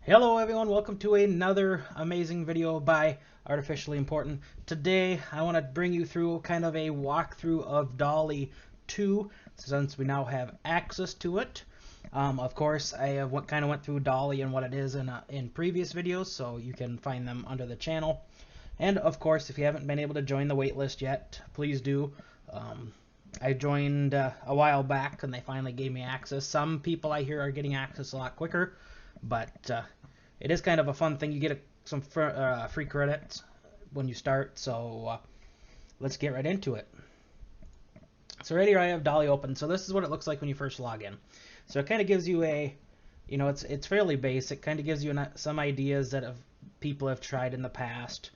Hello everyone, welcome to another amazing video by Artificially Important. Today I want to bring you through kind of a walkthrough of Dalle 2 since we now have access to it. Of course, I have kind of went through Dalle and what it is in previous videos, so you can find them under the channel. And of course, if you haven't been able to join the waitlist yet, please do. I joined a while back and they finally gave me access. Some people I hear are getting access a lot quicker, but it is kind of a fun thing. You get some free credits when you start, so let's get right into it. So right here I have Dalle open. So this is what it looks like when you first log in. So it kind of gives you it's fairly basic. Kind of gives you some ideas that people have tried in the past.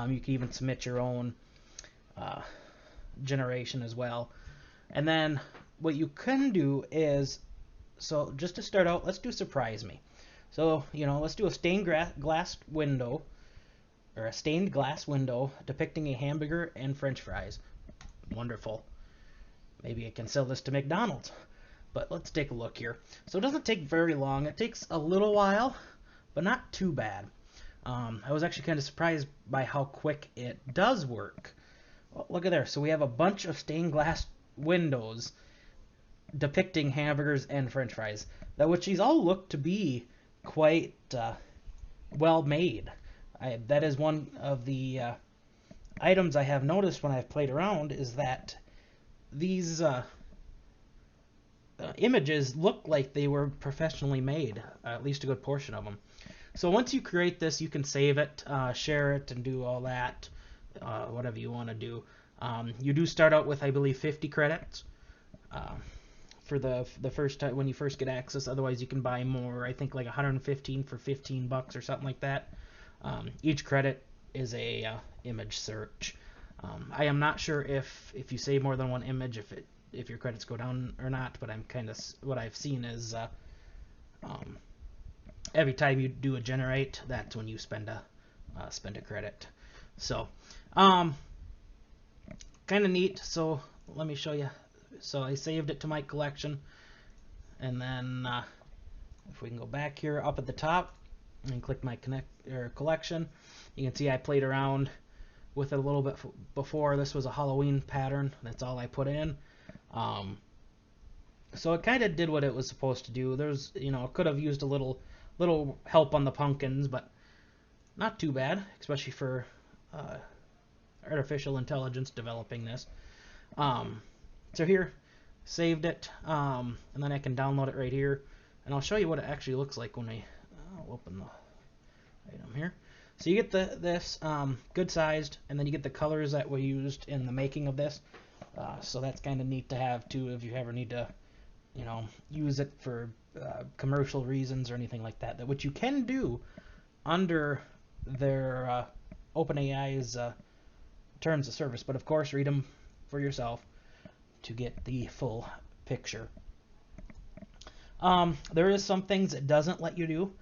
You can even submit your own generation as well. And then what you can do is, so just to start out, let's do Surprise Me. So, let's do a stained glass window, or a stained glass window depicting a hamburger and french fries. Wonderful. Maybe I can sell this to McDonald's. But let's take a look here. So it doesn't take very long. It takes a little while, but not too bad. I was actually kind of surprised by how quick it does work. Well, look at there. So we have a bunch of stained glass windows depicting hamburgers and french fries, which these all look to be quite well made. That is one of the items I have noticed when I've played around, is that these images look like they were professionally made, at least a good portion of them. So once you create this, you can save it, share it, and do all that, whatever you want to do. You do start out with, I believe, 50 credits. For the first time when you first get access. Otherwise you can buy more. I think like 115 for 15 bucks or something like that. Each credit is a image search. I am not sure if you save more than one image if your credits go down or not, but I'm kind of, what I've seen is every time you do a generate, that's when you spend a credit. So kind of neat. So let me show you. So I saved it to my collection, and then if we can go back here up at the top and click my collection, you can see I played around with it a little bit before. This was a Halloween pattern. That's all I put in. So it kind of did what it was supposed to do. There's, it could have used a little help on the pumpkins, but not too bad, especially for artificial intelligence developing this. So here, saved it, and then I can download it right here, and I'll show you what it actually looks like when I'll open the item here. So you get this good sized, and then you get the colors that were used in the making of this. So that's kind of neat to have too, if you ever need to, use it for commercial reasons or anything like that. Which you can do under their OpenAI's terms of service, but of course read them for yourself to get the full picture. There is some things it doesn't let you do.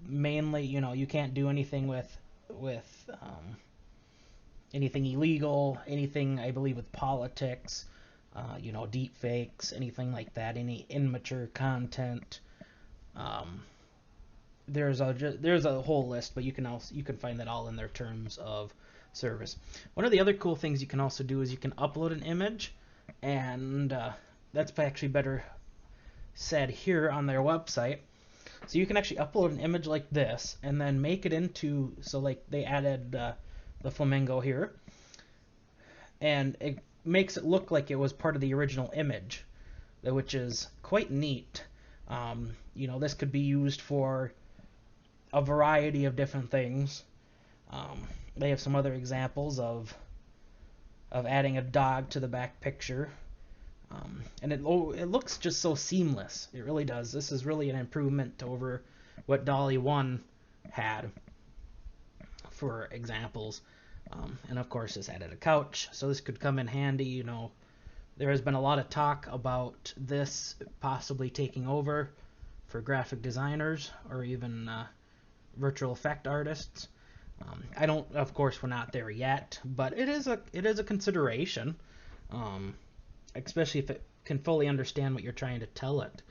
Mainly, you can't do anything with anything illegal, anything I believe with politics, deep fakes, anything like that, any immature content. There's a whole list, but you can find that all in their terms of service. One of the other cool things you can also do is you can upload an image, and that's actually better said here on their website. So you can actually upload an image like this and then make it into, so like they added the flamingo here, and it makes it look like it was part of the original image, which is quite neat. This could be used for a variety of different things. They have some other examples of adding a dog to the back picture, and it looks just so seamless. It really does. This is really an improvement over what Dalle 1 had for examples. And of course this added a couch, so this could come in handy. There has been a lot of talk about this possibly taking over for graphic designers or even virtual effect artists. Of course, we're not there yet, but it is a consideration, especially if it can fully understand what you're trying to tell it.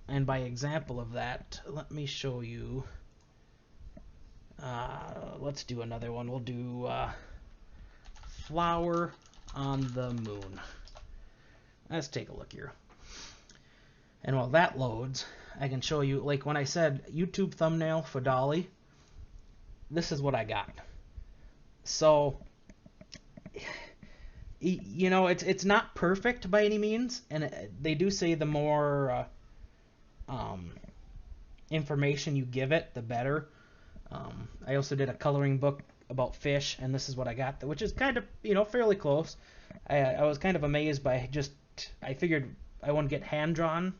And by example of that, let me show you. Let's do another one. We'll do flower on the moon. Let's take a look here. And while that loads, I can show you, like when I said YouTube thumbnail for Dalle, this is what I got. So, you know, it's not perfect by any means, and they do say the more information you give it, the better. I also did a coloring book about fish, and this is what I got, which is kind of, you know, fairly close. I was kind of amazed by I figured I wouldn't get hand-drawn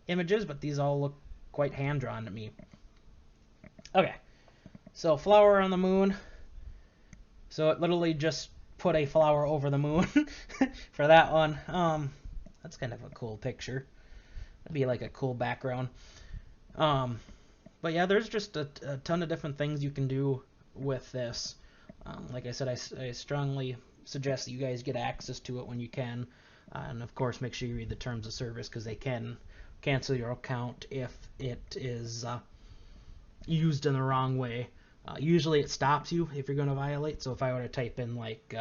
images, but these all look quite hand-drawn to me. Okay, so flower on the moon. So it literally just put a flower over the moon for that one. That's kind of a cool picture. That'd be like a cool background. But yeah, there's just a ton of different things you can do with this. Like I said, I strongly suggest that you guys get access to it when you can. And of course, make sure you read the terms of service, because they can cancel your account if it is used in the wrong way. Usually it stops you if you're going to violate. So if I were to type in like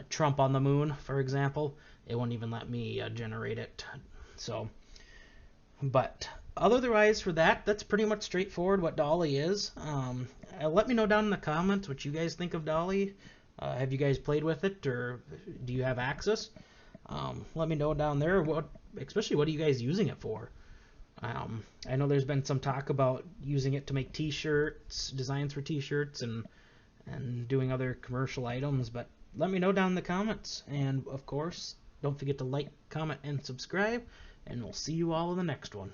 Trump on the moon, for example, it won't even let me generate it. So, but otherwise for that, that's pretty much straightforward what Dalle is. Let me know down in the comments what you guys think of Dalle. Have you guys played with it, or do you have access? Let me know down there, especially what are you guys using it for? I know there's been some talk about using it to make t-shirts, designs for t-shirts, and doing other commercial items, but let me know down in the comments. And of course, don't forget to like, comment, and subscribe, and we'll see you all in the next one.